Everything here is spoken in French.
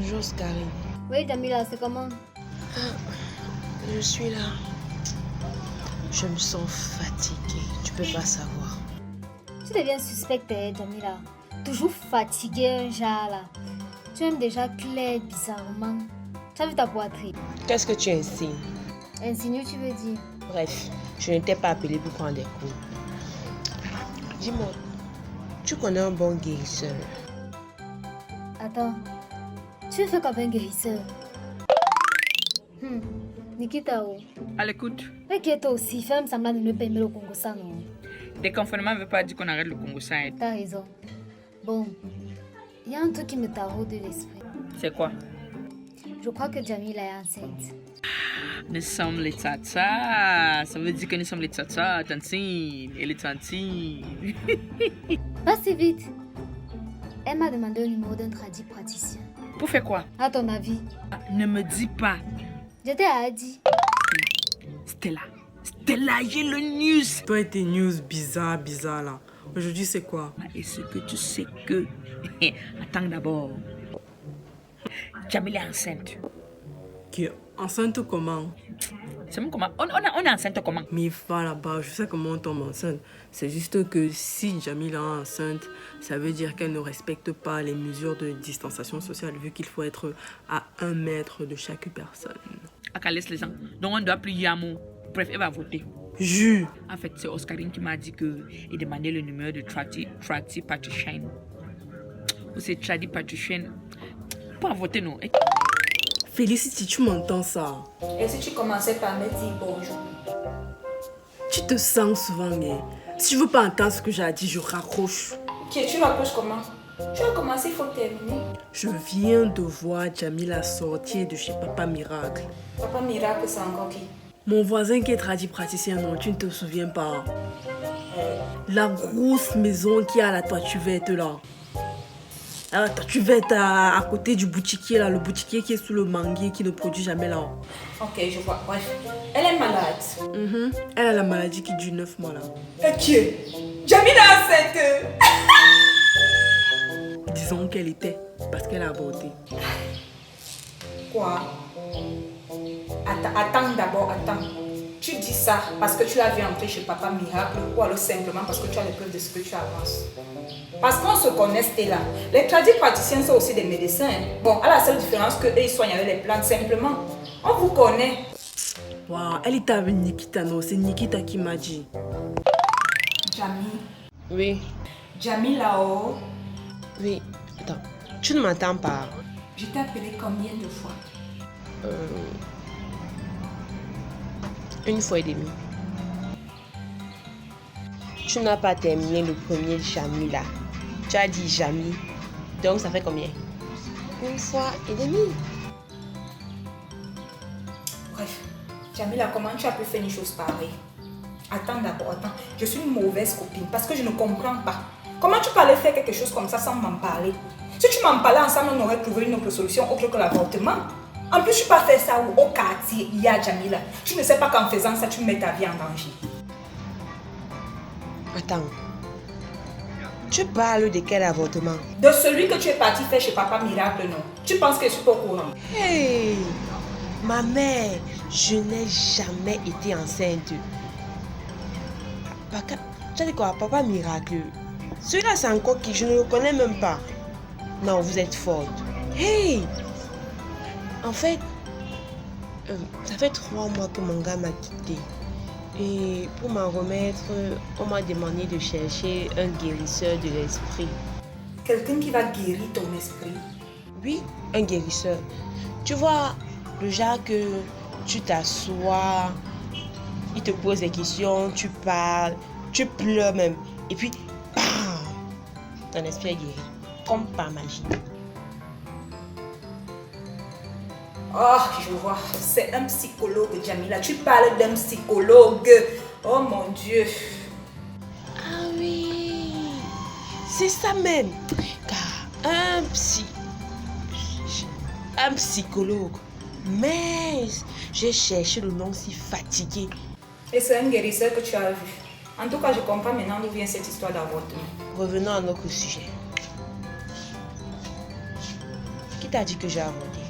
Bonjour Scarine. Oui, Jamila, c'est comment? Je suis là. Je me sens fatiguée. Tu peux pas savoir. Tu deviens suspecte, Jamila. Toujours fatiguée, un genre là. Tu aimes déjà clair bizarrement. Tu as vu ta poitrine? Qu'est-ce que tu insignes? Insinue, tu veux dire? Bref, je ne t'ai pas appelé pour prendre des cours. Dis-moi, tu connais un bon guérisseur? Attends, tu fais comme un guérisseur. Nikita, oh. À l'écoute. Mais toi aussi, fais semblant de ne pas aimer le Congo, ça non? Déconfinement ne veut pas dire qu'on arrête le Congo ça. T'as raison. Bon, il y a un truc qui me taraude de l'esprit. C'est quoi? Je crois que Jamila est enceinte. Nous sommes les tatas. Ça veut dire que nous sommes les tatas, tantines et les tantines. Pas si vite. Elle m'a demandé le numéro d'un tradit praticien. Pour faire quoi? À ton avis? Ne me dis pas. J'étais à Adi. Stella, j'ai le news. Toi et tes news bizarres là. Aujourd'hui, c'est quoi? Est-ce que tu sais que... Attends d'abord. Jamila est enceinte. Qui est enceinte comment? C'est bon comment? On est enceinte comment? Mais va là-bas, je sais comment on tombe enceinte. C'est juste que si Jamila est enceinte, ça veut dire qu'elle ne respecte pas les mesures de distanciation sociale, vu qu'il faut être à 1 mètre de chaque personne. À laisse les gens. Donc on ne doit plus y avoir. Bref, elle va voter. Jus. En fait, c'est Oscarine qui m'a dit qu'il demandait le numéro de Trati Patrician. Ou c'est Tradi Patrician. Pour voter, non. Félicity, tu m'entends ça? Et si tu commençais par me dire bonjour? Tu te sens souvent, mais si je veux pas entendre ce que j'ai dit, je raccroche. Tu rapproches comment? Tu as commencé, il faut terminer. Je viens de voir Jamila sortir de chez Papa Miracle. Papa Miracle, c'est encore qui? Mon voisin qui est tradit praticien, non, tu ne te souviens pas? La grosse maison qui a la toiture verte là. La toiture verte à côté du boutiquier là, le boutiquier qui est sous le manguier qui ne produit jamais là. Ok, je vois. Bref, elle est malade. Elle a la maladie qui dure 9 mois là. Ok. Jamila enceinte. Disons qu'elle était, parce qu'elle a avorté. Quoi? Attends d'abord, attends. Tu dis ça parce que tu l'as vu entrer chez Papa Miracle ou alors simplement parce que tu as les preuves de ce que tu avances? Parce qu'on se connaît, Stella. Les tradis praticiens sont aussi des médecins. Bon, à la seule différence qu'eux, ils soignent avec les plantes simplement. On vous connaît. Waouh, elle était avec Nikita, non? C'est Nikita qui m'a dit. Jami. Oui, Jami là-haut. oui. Attends, tu ne m'entends pas? Je t'ai appelé combien de fois? Une fois et demie. Tu n'as pas terminé le premier Jamila. Tu as dit Jami. Donc ça fait combien? Une fois et demie. Bref, Jamila, comment tu as pu faire une chose pareille? Attends d'abord, attends. Je suis une mauvaise copine parce que je ne comprends pas. Comment tu peux aller faire quelque chose comme ça sans m'en parler? Si tu m'en parlais ensemble, on aurait trouvé une autre solution autre que l'avortement. En plus, je ne peux pas faire ça où au quartier, il y a Jamila. Tu ne sais pas qu'en faisant ça, tu mets ta vie en danger. Attends. Tu parles de quel avortement? De celui que tu es parti faire chez Papa Miracle, non? Tu penses que je suis pas au courant? Hey! Ma mère, je n'ai jamais été enceinte. Tu as dit quoi? Papa Miracle? Celui-là, c'est encore qui? Je ne le connais même pas. Non, vous êtes forte. Hey! En fait, ça fait 3 mois que mon gars m'a quitté. Et pour m'en remettre, on m'a demandé de chercher un guérisseur de l'esprit. Quelqu'un qui va guérir ton esprit? Oui, un guérisseur. Tu vois, le genre que tu t'assois, il te pose des questions, tu parles, tu pleures même. Et puis, bam! Ton esprit est guéri. Comme par magie. Oh, je vois. C'est un psychologue, Jamila. Tu parles d'un psychologue. Oh mon Dieu. Ah oui, c'est ça même. Car un psychologue. Mais j'ai cherché le nom si fatigué. Et c'est un guérisseur que tu as vu. En tout cas, je comprends maintenant d'où vient cette histoire d'avortement. Revenons à notre sujet. Qui t'a dit que j'ai arrondi?